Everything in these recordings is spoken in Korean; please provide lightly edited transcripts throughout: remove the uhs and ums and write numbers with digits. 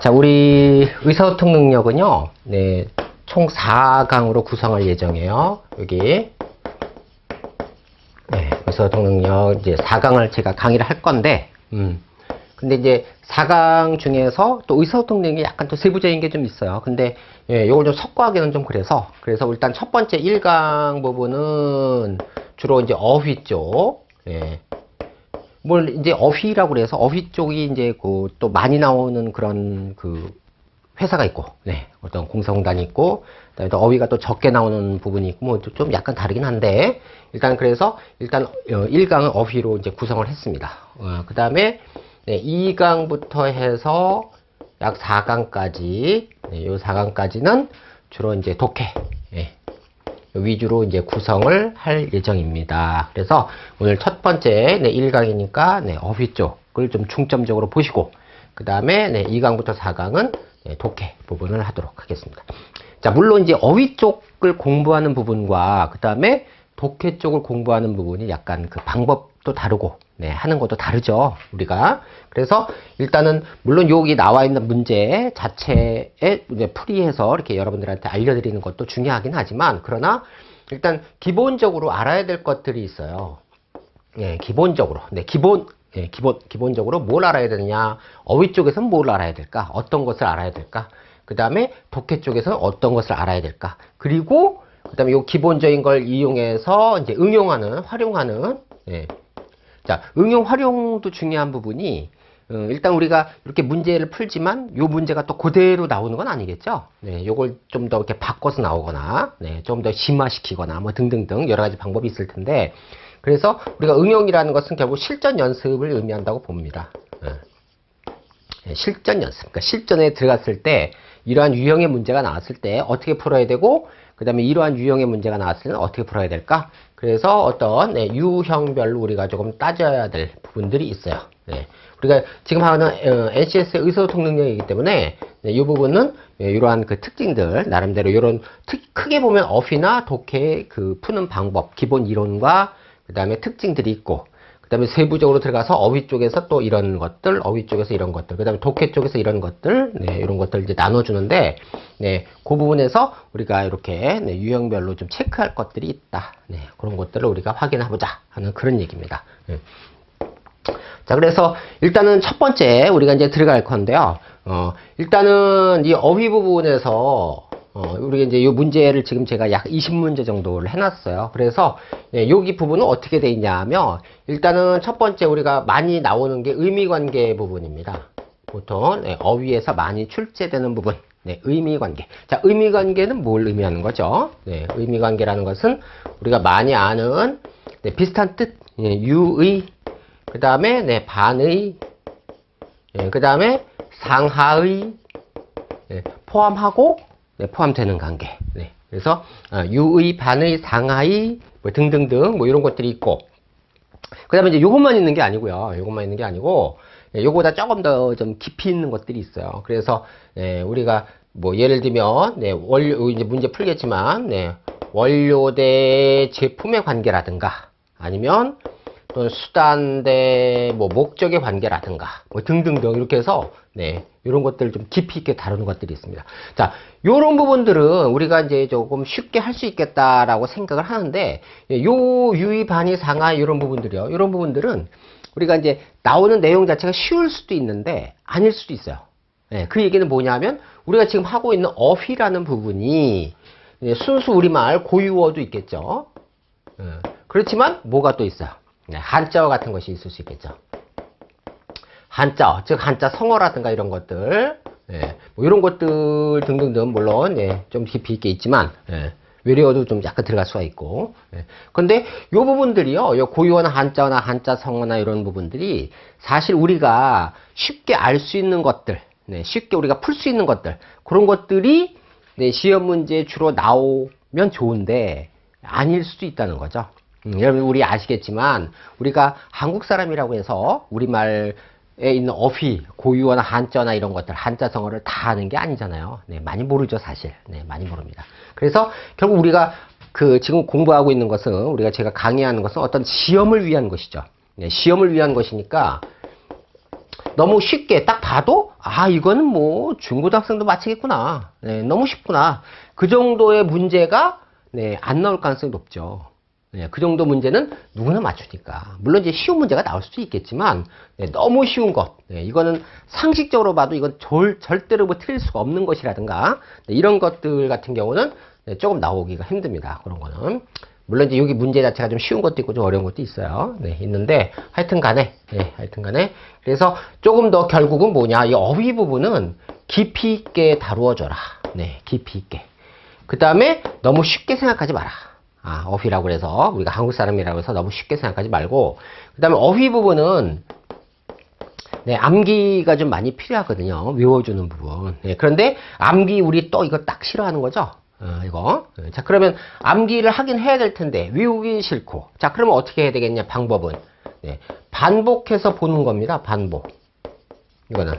자, 우리 의사소통 능력은요, 네, 총 4강으로 구성할 예정이에요. 여기. 네, 의사소통 능력 이제 4강을 제가 강의를 할 건데, 근데 이제 4강 중에서 또 의사소통 능력이 약간 또 세부적인 게 좀 있어요. 근데, 예, 요걸 좀 섞어하기는 좀 그래서 일단 첫 번째 1강 부분은 주로 이제 어휘 쪽, 예. 뭘 이제 어휘라고 그래서 어휘 쪽이 이제 그 또 많이 나오는 그런 그 회사가 있고, 네, 어떤 공사공단이 있고, 그다음에 또 어휘가 또 적게 나오는 부분이 있고, 뭐 좀 약간 다르긴 한데, 그래서 1강은 어휘로 이제 구성을 했습니다. 그 다음에 네, 2강부터 해서 약 4강까지, 네, 요 4강까지는 주로 이제 독해, 예, 위주로 이제 구성을 할 예정입니다. 그래서 오늘 첫 번째, 네, 1강이니까, 네, 어휘 쪽을 좀 중점적으로 보시고, 그 다음에, 네, 2강부터 4강은 네, 독해 부분을 하도록 하겠습니다. 자, 물론 이제 어휘 쪽을 공부하는 부분과, 그 다음에 독해 쪽을 공부하는 부분이 약간 그 방법도 다르고, 네, 하는 것도 다르죠, 우리가. 그래서 일단은, 물론 여기 나와 있는 문제 자체에 이제 풀이해서 이렇게 여러분들한테 알려드리는 것도 중요하긴 하지만, 그러나 일단 기본적으로 알아야 될 것들이 있어요. 네, 기본적으로. 네, 기본적으로 뭘 알아야 되느냐. 어휘 쪽에서는 뭘 알아야 될까? 어떤 것을 알아야 될까? 그 다음에 독해 쪽에서는 어떤 것을 알아야 될까? 그리고, 그 다음에 요 기본적인 걸 이용해서 이제 활용하는, 예. 자, 응용, 활용도 중요한 부분이, 일단 우리가 이렇게 문제를 풀지만, 요 문제가 또 그대로 나오는 건 아니겠죠? 네, 요걸 좀 더 이렇게 바꿔서 나오거나, 네, 좀 더 심화시키거나, 뭐 등등등 여러 가지 방법이 있을 텐데, 그래서 우리가 응용이라는 것은 결국 실전 연습을 의미한다고 봅니다. 실전 연습. 그러니까 실전에 들어갔을 때, 이러한 유형의 문제가 나왔을 때 어떻게 풀어야 되고, 그 다음에 이러한 유형의 문제가 나왔을 때는 어떻게 풀어야 될까? 그래서 어떤, 네, 유형별로 우리가 조금 따져야 될 부분들이 있어요. 네. 우리가 지금 하는 NCS의 의사소통 능력이기 때문에, 네, 이 부분은 네, 이러한 그 특징들, 나름대로 이런 크게 보면 어휘나 독해 그 푸는 방법, 기본 이론과 그 다음에 특징들이 있고, 그 다음에 세부적으로 들어가서 어휘 쪽에서 또 이런 것들, 어휘 쪽에서 이런 것들, 그 다음에 독해 쪽에서 이런 것들, 네, 이런 것들 이제 나눠주는데, 네, 그 부분에서 우리가 이렇게, 네, 유형별로 좀 체크할 것들이 있다. 네, 그런 것들을 우리가 확인해보자 하는 그런 얘기입니다. 네. 자, 그래서 일단은 첫 번째 우리가 이제 들어갈 건데요. 일단은 이 어휘 부분에서 우리가 이제 이 문제를 지금 제가 약 20문제 정도를 해놨어요. 그래서, 예, 여기 부분은 어떻게 돼 있냐 하면, 일단은 첫 번째 우리가 많이 나오는 게 의미관계 부분입니다. 보통, 네, 어휘에서 많이 출제되는 부분. 네, 의미관계. 자, 의미관계는 뭘 의미하는 거죠? 네, 의미관계라는 것은 우리가 많이 아는, 네, 비슷한 뜻, 예, 유의, 그 다음에, 네, 반의, 예, 그 다음에 상하의, 예, 포함하고, 네, 포함되는 관계. 네. 그래서 유의, 반의, 상하의 뭐 등등등 뭐 이런 것들이 있고, 그 다음에 이제 요것만 있는 게 아니고요. 요것만 있는 게 아니고, 예, 요거보다 조금 더 좀 깊이 있는 것들이 있어요. 그래서 예, 우리가 뭐 예를 들면, 네, 원료 이제 문제 풀겠지만, 네, 원료 대 제품의 관계라든가, 아니면 또는 수단 대 뭐 목적의 관계라든가 뭐 등등등 이렇게 해서, 네, 이런 것들을 좀 깊이 있게 다루는 것들이 있습니다. 자, 요런 부분들은 우리가 이제 조금 쉽게 할 수 있겠다라고 생각을 하는데, 요 유의, 반의, 상하 이런 부분들이요. 이런 부분들은 우리가 이제 나오는 내용 자체가 쉬울 수도 있는데 아닐 수도 있어요. 네, 그 얘기는 뭐냐면 우리가 지금 하고 있는 어휘라는 부분이 순수 우리말 고유어도 있겠죠. 그렇지만 뭐가 또 있어요. 네, 한자어 같은 것이 있을 수 있겠죠. 한자어, 즉 한자 성어라든가 이런 것들, 예, 뭐 이런 것들 등등등 물론, 예, 좀 깊이 있게 있지만, 예, 외래어도 좀 약간 들어갈 수가 있고, 예. 근데 요 부분들이요, 요 고유어나 한자어나 한자 성어나 이런 부분들이 사실 우리가 쉽게 알 수 있는 것들, 네, 쉽게 우리가 풀 수 있는 것들, 그런 것들이 네, 시험 문제에 주로 나오면 좋은데 아닐 수도 있다는 거죠. 여러분 우리 아시겠지만 우리가 한국 사람이라고 해서 우리말에 있는 어휘, 고유어나 한자나 이런 것들, 한자 성어를 다 아는 게 아니잖아요. 네, 많이 모르죠, 사실. 네, 많이 모릅니다. 그래서 결국 우리가 지금 공부하고 있는 것은, 제가 강의하는 것은 어떤 시험을 위한 것이죠. 네, 시험을 위한 것이니까 너무 쉽게 딱 봐도 아 이거는 뭐 중고등학생도 맞히겠구나. 네, 너무 쉽구나. 그 정도의 문제가 네, 안 나올 가능성이 높죠. 네, 그 정도 문제는 누구나 맞추니까. 물론 이제 쉬운 문제가 나올 수도 있겠지만 네, 너무 쉬운 것. 네, 이거는 상식적으로 봐도 이건 절대로 뭐 틀릴 수가 없는 것이라든가 네, 이런 것들 같은 경우는 네, 조금 나오기가 힘듭니다. 그런 거는. 물론 이제 여기 문제 자체가 좀 쉬운 것도 있고 좀 어려운 것도 있어요. 네, 있는데 하여튼 간에 그래서 조금 더 결국은 뭐냐, 이 어휘 부분은 깊이 있게 다루어줘라. 네, 깊이 있게. 그 다음에 너무 쉽게 생각하지 마라. 아, 어휘라고 해서 우리가 한국 사람이라고 해서 너무 쉽게 생각하지 말고, 그 다음에 어휘 부분은 네, 암기가 좀 많이 필요하거든요. 외워주는 부분. 네, 그런데 암기 우리 또 이거 딱 싫어하는 거죠. 이거. 자, 그러면 암기를 하긴 해야 될 텐데 외우기 싫고. 자, 그러면 어떻게 해야 되겠냐? 방법은 네, 반복해서 보는 겁니다. 반복. 이거는.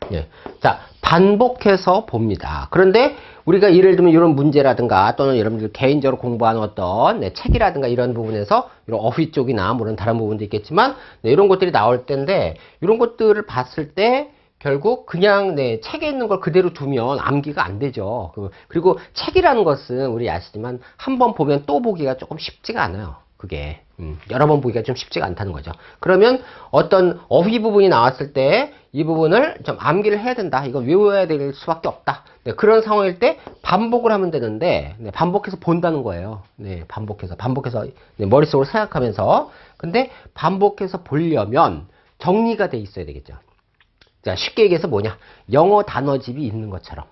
네. 자, 반복해서 봅니다. 그런데 우리가 예를 들면 이런 문제라든가 또는 여러분들 개인적으로 공부하는 어떤 네, 책이라든가 이런 부분에서 이런 어휘 쪽이나 물론 다른 부분도 있겠지만 네, 이런 것들이 나올 때인데 이런 것들을 봤을 때 결국 그냥 네, 책에 있는 걸 그대로 두면 암기가 안 되죠. 그리고 책이라는 것은 우리 아시지만 한 번 보면 또 보기가 조금 쉽지가 않아요. 그게 여러 번 보기가 좀 쉽지가 않다는 거죠. 그러면 어떤 어휘 부분이 나왔을 때 이 부분을 좀 암기를 해야 된다. 이거 외워야 될 수밖에 없다. 네, 그런 상황일 때 반복을 하면 되는데 네, 반복해서 본다는 거예요. 네, 반복해서 네, 머릿속으로 생각하면서. 근데 반복해서 보려면 정리가 돼 있어야 되겠죠. 자, 쉽게 얘기해서 뭐냐? 영어 단어집이 있는 것처럼.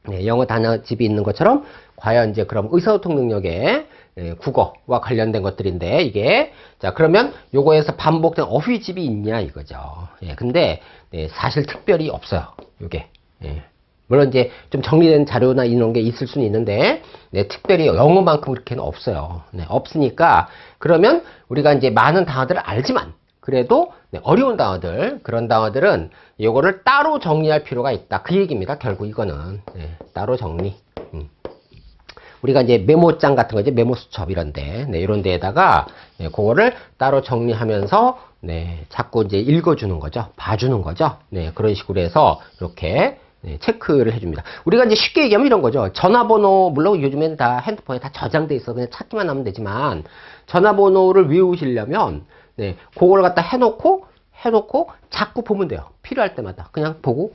네, 영어 단어집이 있는 것처럼 과연 이제 그럼 의사소통 능력에 네, 국어와 관련된 것들인데 이게 자 그러면 요거에서 반복된 어휘집이 있냐 이거죠. 예, 근데 네, 사실 특별히 없어요. 요게. 예. 물론 이제 좀 정리된 자료나 이런 게 있을 수는 있는데 네, 특별히 영어만큼 그렇게는 없어요. 네, 없으니까 그러면 우리가 이제 많은 단어들을 알지만 그래도 네, 어려운 단어들 그런 단어들은 요거를 따로 정리할 필요가 있다. 그 얘기입니다. 결국 이거는 네, 따로 정리. 우리가 이제 메모장 같은 거 이제 메모 수첩 이런데 네, 이런 데에다가 네, 그거를 따로 정리하면서 네, 자꾸 이제 읽어주는 거죠. 봐주는 거죠. 네, 그런 식으로 해서 이렇게 네, 체크를 해줍니다. 우리가 이제 쉽게 얘기하면 이런 거죠. 전화번호 물론 요즘엔 다 핸드폰에 다 저장돼 있어 그냥 찾기만 하면 되지만 전화번호를 외우시려면 네, 그걸 갖다 해놓고 자꾸 보면 돼요. 필요할 때마다 그냥 보고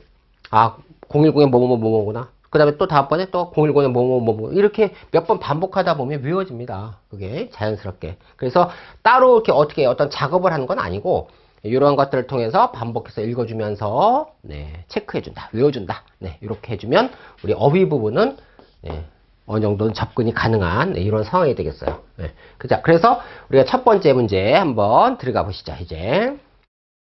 아 010에 뭐뭐뭐뭐구나. 그 다음에 또 다음번에 또 010에 뭐뭐뭐 이렇게 몇 번 반복하다 보면 외워집니다. 그게 자연스럽게. 그래서 따로 이렇게 어떻게 어떤 작업을 하는 건 아니고 이러한 것들을 통해서 반복해서 읽어주면서 네, 체크해준다, 외워준다. 네, 이렇게 해주면 우리 어휘 부분은 네, 어느 정도는 접근이 가능한 네, 이런 상황이 되겠어요. 네. 자, 그래서 우리가 첫 번째 문제 한번 들어가 보시죠. 이제.